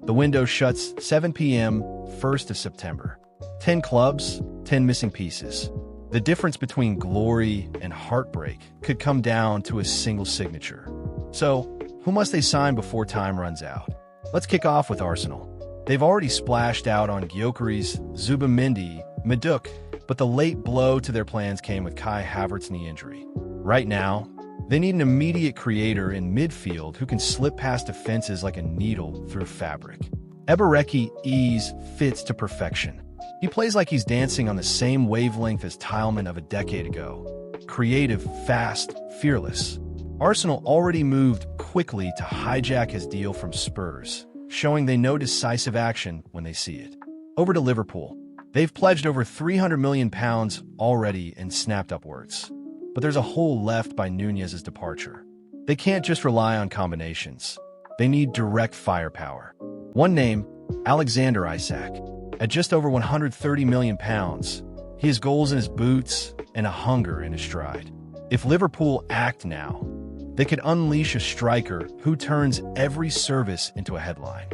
The window shuts 7 p.m., 1st of September. 10 clubs, 10 missing pieces. The difference between glory and heartbreak could come down to a single signature. So, who must they sign before time runs out? Let's kick off with Arsenal. They've already splashed out on Gyökeres, Zubimendi, Maduk, but the late blow to their plans came with Kai Havertz's knee injury. Right now, they need an immediate creator in midfield who can slip past defenses like a needle through fabric. Eberechi ease fits to perfection. He plays like he's dancing on the same wavelength as Tielemans of a decade ago. Creative, fast, fearless. Arsenal already moved quickly to hijack his deal from Spurs, showing they know decisive action when they see it. Over to Liverpool. They've pledged over £300 million already and snapped upwards. But there's a hole left by Nunez's departure. They can't just rely on combinations. They need direct firepower. One name, Alexander Isak. At just over £130 million, he has goals in his boots and a hunger in his stride. If Liverpool act now, they could unleash a striker who turns every service into a headline.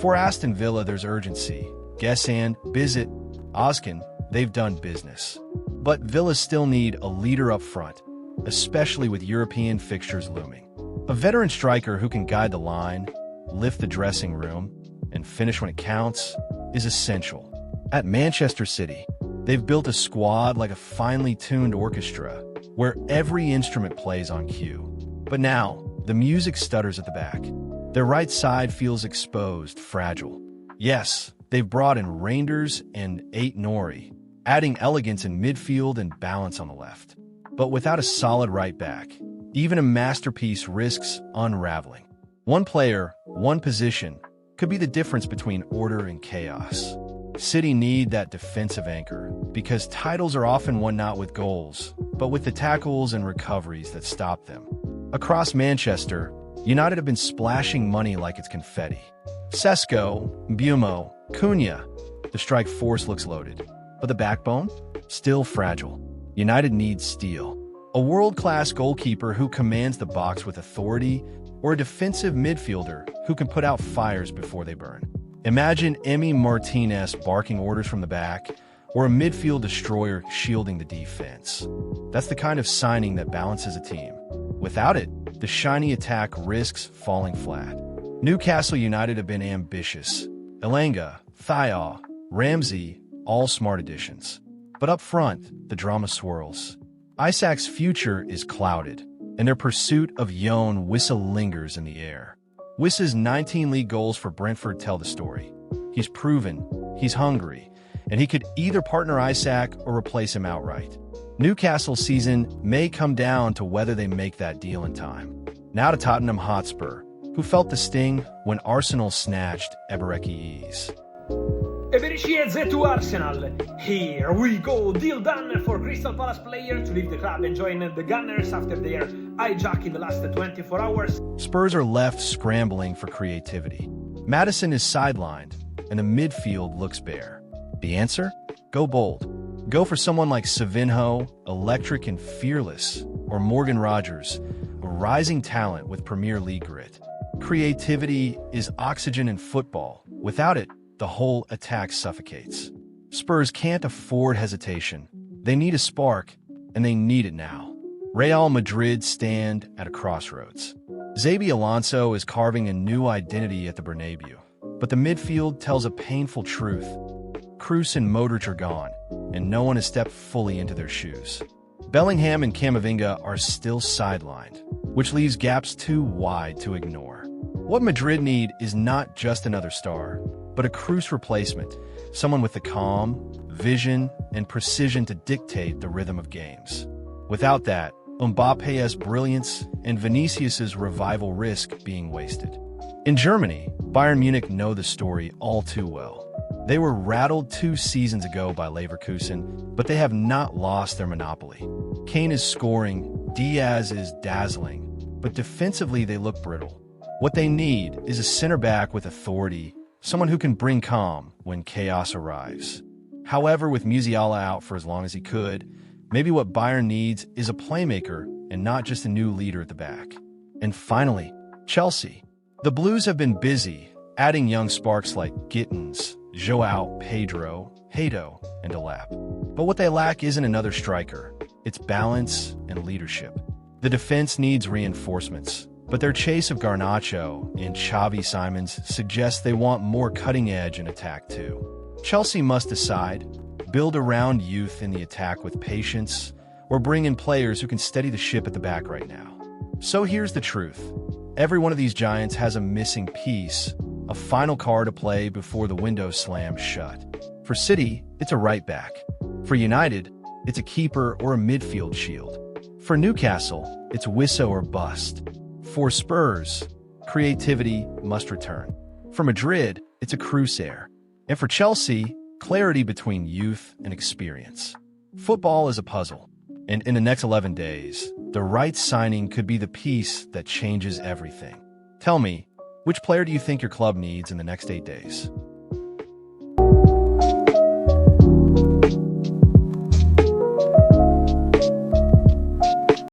For Aston Villa, there's urgency. Gesand, Bizet, Ozcan, they've done business. But Villa still need a leader up front, especially with European fixtures looming. A veteran striker who can guide the line, lift the dressing room, and finish when it counts is essential. At Manchester City, they've built a squad like a finely tuned orchestra, where every instrument plays on cue. But now, the music stutters at the back. Their right side feels exposed, fragile. Yes, they've brought in Reinders and Ait-Nouri, adding elegance in midfield and balance on the left. But without a solid right back, even a masterpiece risks unraveling. One player, one position, could be the difference between order and chaos. City need that defensive anchor, because titles are often won not with goals, but with the tackles and recoveries that stop them. Across Manchester, United have been splashing money like it's confetti. Sesko, Mbumo, Cunha, the strike force looks loaded. But the backbone? Still fragile. United needs steel. A world-class goalkeeper who commands the box with authority, or a defensive midfielder who can put out fires before they burn. Imagine Emi Martinez barking orders from the back, or a midfield destroyer shielding the defense. That's the kind of signing that balances a team. Without it, the shiny attack risks falling flat. Newcastle United have been ambitious. Elanga, Thiaw, Ramsey, all smart additions. But up front, the drama swirls. Isak's future is clouded, and their pursuit of Yoan Wissa lingers in the air. Wissa's 19 league goals for Brentford tell the story. He's proven, he's hungry, and he could either partner Isak or replace him outright. Newcastle's season may come down to whether they make that deal in time. Now to Tottenham Hotspur, who felt the sting when Arsenal snatched Eberechi ease. Eberechi to Arsenal. Here we go. Deal done for Crystal Palace player to leave the club and join the Gunners after their hijack in the last 24 hours. Spurs are left scrambling for creativity. Maddison is sidelined, and the midfield looks bare. The answer? Go bold. Go for someone like Savinho, electric and fearless, or Morgan Rogers, a rising talent with Premier League grit. Creativity is oxygen in football. Without it, the whole attack suffocates. Spurs can't afford hesitation. They need a spark, and they need it now. Real Madrid stand at a crossroads. Xabi Alonso is carving a new identity at the Bernabeu, but the midfield tells a painful truth. Kroos and Modric are gone, and no one has stepped fully into their shoes. Bellingham and Camavinga are still sidelined, which leaves gaps too wide to ignore. What Madrid need is not just another star, but a Kroos replacement, someone with the calm, vision, and precision to dictate the rhythm of games. Without that, Mbappe's brilliance and Vinicius's revival risk being wasted. In Germany, Bayern Munich know the story all too well. They were rattled 2 seasons ago by Leverkusen, but they have not lost their monopoly. Kane is scoring, Diaz is dazzling, but defensively they look brittle. What they need is a center back with authority, someone who can bring calm when chaos arrives. However, with Musiala out for as long as he could, maybe what Bayern needs is a playmaker and not just a new leader at the back. And finally, Chelsea. The Blues have been busy, adding young sparks like Gittins, Joao Pedro, Hato, and Alap. But what they lack isn't another striker. It's balance and leadership. The defense needs reinforcements, but their chase of Garnacho and Xavi Simons suggests they want more cutting edge in attack too. Chelsea must decide, build around youth in the attack with patience, or bring in players who can steady the ship at the back right now. So here's the truth. Every one of these giants has a missing piece, a final card to play before the window slams shut. For City, it's a right back. For United, it's a keeper or a midfield shield. For Newcastle, it's Wisso or bust. For Spurs, creativity must return. For Madrid, it's a crusader. And for Chelsea, clarity between youth and experience. Football is a puzzle, and in the next 11 days, the right signing could be the piece that changes everything. Tell me, which player do you think your club needs in the next 8 days?